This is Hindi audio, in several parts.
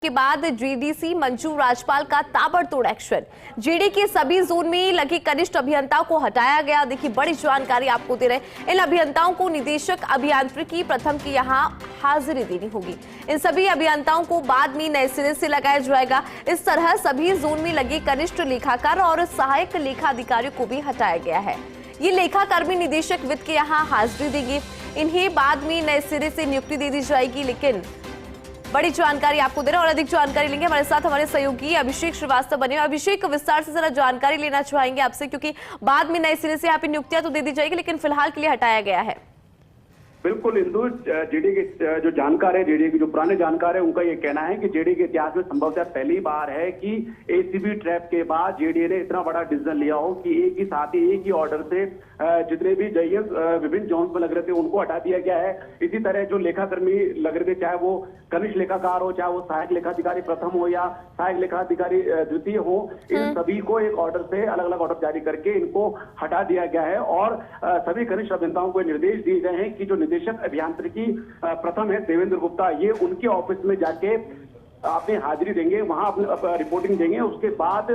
के बाद जीडीसी मंजू राजपाल का ताबड़तोड़ एक्शन। जीडी के सभी जोन में लगे कनिष्ठ अभियंताओं को हटाया गया। देखिए, बड़ी जानकारी आपको दे रहे। इन अभियंताओं को निदेशक अभियांत्रिकी प्रथम की यहां हाजिरी देनी होगी। इन सभी अभियंताओं को बाद में नए सिरे से लगाया जाएगा। इस तरह सभी जोन में लगे कनिष्ठ लेखाकार और सहायक लेखाधिकारियों को भी हटाया गया है। ये लेखाकर्मी निदेशक वित्त के यहाँ हाजिरी देंगे। इन्हें बाद में नए सिरे से नियुक्ति दे दी जाएगी। लेकिन बड़ी जानकारी आपको दे रहे हैं और अधिक जानकारी लेंगे। हमारे साथ हमारे सहयोगी अभिषेक श्रीवास्तव बने। अभिषेक, विस्तार से जरा जानकारी लेना चाहेंगे आपसे, क्योंकि बाद में नए सिरे से यहाँ पे नियुक्तियां तो दे दी जाएगी, लेकिन फिलहाल के लिए हटाया गया है। बिल्कुल इंदु, जेडी के जो जानकार है, जेडी के जो पुराने जानकार है, उनका ये कहना है कि जेडी के इतिहास में संभवतः पहली बार है कि एसीबी ट्रैप के बाद जेडी ने इतना बड़ा डिसीजन लिया हो कि एक ही साथ ही एक ही ऑर्डर से जितने भी जजेस विभिन्न जोन्स में लग रहे थे उनको हटा दिया गया है। इसी तरह जो लेखाकर्मी लग रहे थे, चाहे वो कनिष्ठ लेखाकार हो, चाहे वो सहायक लेखाधिकारी प्रथम हो या सहायक लेखाधिकारी द्वितीय हो, इन सभी को एक ऑर्डर से अलग अलग ऑर्डर जारी करके इनको हटा दिया गया है। और सभी कनिष्ठ अभियंताओं को निर्देश दिए गए हैं कि जो निदेशक अभियांत्रिकी प्रथम है देवेंद्र गुप्ता, ये उनके ऑफिस में जाके अपनी हाजिरी देंगे, वहां अपनी रिपोर्टिंग देंगे। उसके बाद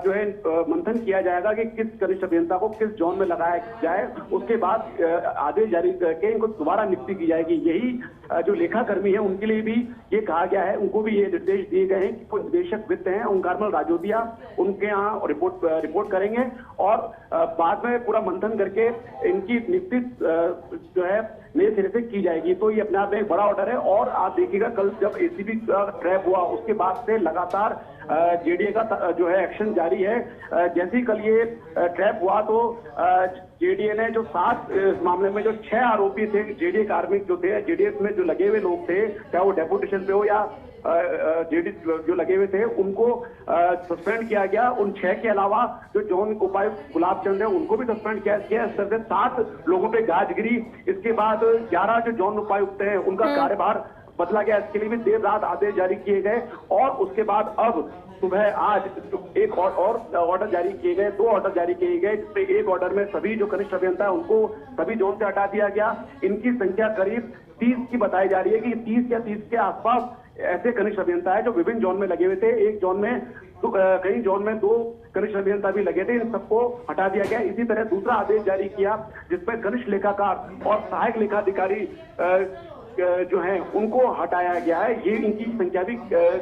जो है मंथन किया जाएगा कि किस कनिष्ठ अभियंता को किस जोन में लगाया जाए। उसके बाद आदेश जारी करके इनको दोबारा नियुक्ति की जाएगी। यही जो लेखाकर्मी है उनके लिए भी ये कहा गया है, उनको भी ये निर्देश दिए गए हैं कि कोई निदेशक वित्त हैं ओंकारमल राजोदिया, उनके यहाँ रिपोर्ट करेंगे और बाद में पूरा मंथन करके इनकी नियुक्ति जो है नए सिरे से की जाएगी। तो ये अपने आप में एक बड़ा ऑर्डर है। और आप देखिएगा, कल जब एसीबी का ट्रैप हुआ उसके बाद से लगातार जेडीए का जो है एक्शन जारी है। जैसे ही कल ये ट्रैप हुआ तो जेडीए ने जो 7 इस मामले में जो 6 आरोपी थे, जेडीए कार्मिक जो थे, जेडीएस में जो लगे हुए लोग थे, चाहे वो डेपुटेशन पे हो या जेडी जो लगे हुए थे, उनको सस्पेंड किया गया। उन 6 के अलावा जो जोन उपायुक्त गुलाब चंद है उनको भी सस्पेंड किया गया। इस तरह से 7 लोगों पे गाज गिरी। इसके बाद 11 जो जोन उपायुक्त हैं उनका कार्यभार बदला गया। इसके लिए भी देर रात आदेश जारी किए गए और उसके बाद अब सुबह आज एक और ऑर्डर जारी किए गए, 2 ऑर्डर जारी किए गए, जिसमें एक ऑर्डर में सभी जो कनिष्ठ अभियंता है उनको सभी जोन से हटा दिया गया। इनकी संख्या करीब 30 की बताई जा रही है कि 30 या 30 के आसपास ऐसे कनिष्ठ अभियंता है जो विभिन्न जोन में लगे हुए थे। एक जोन में कई जोन में 2 कनिष्ठ अभियंता भी लगे थे, इन सबको हटा दिया गया। इसी तरह दूसरा आदेश जारी किया जिसमें कनिष्ठ लेखाकार और सहायक लेखाधिकारी जो है उनको हटाया गया है। ये इनकी संख्या भी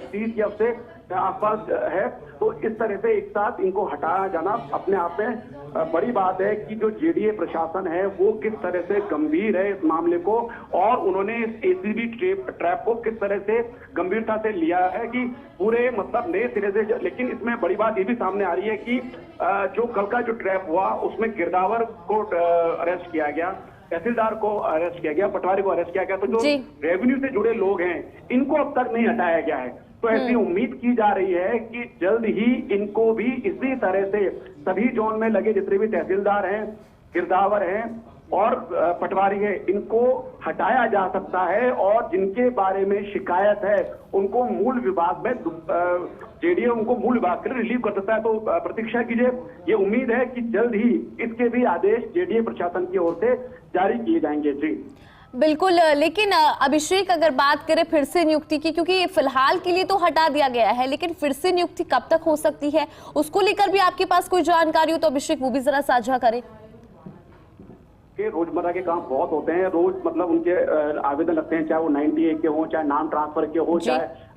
30 या उससे आसपास है। तो इस तरह से एक साथ इनको हटाया जाना अपने आप में बड़ी बात है कि जो जेडीए प्रशासन है वो किस तरह से गंभीर है इस मामले को, और उन्होंने इस एसीबी ट्रैप को किस तरह से गंभीरता से लिया है कि पूरे मतलब नए सिरे से। लेकिन इसमें बड़ी बात ये भी सामने आ रही है कि जो कल का जो ट्रैप हुआ उसमें गिरदावर को अरेस्ट किया गया, तहसीलदार को अरेस्ट किया गया, पटवारी को अरेस्ट किया गया। तो जो रेवेन्यू से जुड़े लोग हैं इनको अब तक नहीं हटाया गया है। तो ऐसी उम्मीद की जा रही है कि जल्द ही इनको भी इसी तरह से सभी जोन में लगे जितने भी तहसीलदार हैं, गिरदावर हैं और पटवारी है, इनको हटाया जा सकता है। और जिनके बारे में शिकायत है उनको मूल विभाग में जेडीए उनको मूल विभाग के लिए रिलीव कर सकता है। तो प्रतीक्षा कीजिए, ये उम्मीद है कि जल्द ही इसके भी आदेश जेडीए प्रशासन की ओर से जारी किए जाएंगे। जी बिल्कुल, लेकिन अभिषेक, अगर बात करें फिर से नियुक्ति की, क्योंकि फिलहाल के लिए तो हटा दिया गया है, लेकिन फिर से नियुक्ति कब तक हो सकती है, उसको लेकर भी आपके पास कोई जानकारी हो तो अभिषेक वो भी जरा साझा करें। रोजमर्रा के काम बहुत होते हैं, रोज मतलब उनके आवेदन लगते हैं, चाहे वो 90A के हो, चाहे नाम ट्रांसफर के हो, चाहे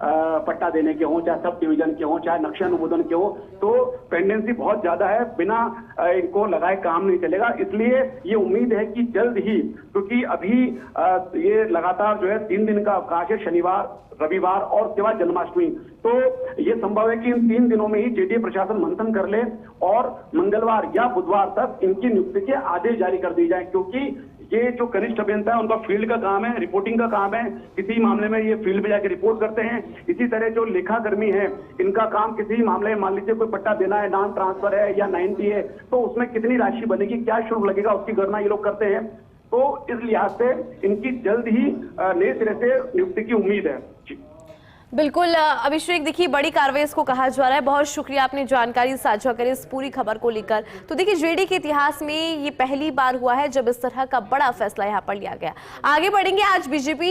पट्टा देने के हो, चाहे सब डिवीजन के हो, चाहे नक्शा अनुमोदन के हो। तो पेंडेंसी बहुत ज्यादा है, बिना इनको लगाए काम नहीं चलेगा। इसलिए ये उम्मीद है कि जल्द ही, क्योंकि अभी ये लगातार जो है 3 दिन का अवकाश है, शनिवार, रविवार और उसके बाद जन्माष्टमी। तो ये संभव है कि इन 3 दिनों में ही जेडीए प्रशासन मंथन कर ले और मंगलवार या बुधवार तक इनकी नियुक्ति के आदेश जारी कर दी जाए। क्योंकि ये जो कनिष्ठ अभियंता है उनका फील्ड का काम है, रिपोर्टिंग का काम है, किसी मामले में ये फील्ड में जाकर रिपोर्ट करते हैं। इसी तरह जो लेखाकर्मी है इनका काम किसी मामले में, मान लीजिए कोई पट्टा देना है, नाम ट्रांसफर है या 90 है, तो उसमें कितनी राशि बनेगी, क्या शुल्क लगेगा, उसकी गणना ये लोग करते हैं। तो इस लिहाज से इनकी जल्द ही नए सिरे से नियुक्ति की उम्मीद है। बिल्कुल अभिषेक, देखिए बड़ी कार्रवाई इसको कहा जा रहा है। बहुत शुक्रिया, आपने जानकारी साझा करी इस पूरी खबर को लेकर। तो देखिए, जेडी के इतिहास में ये पहली बार हुआ है जब इस तरह का बड़ा फैसला यहाँ पर लिया गया। आगे बढ़ेंगे। आज बीजेपी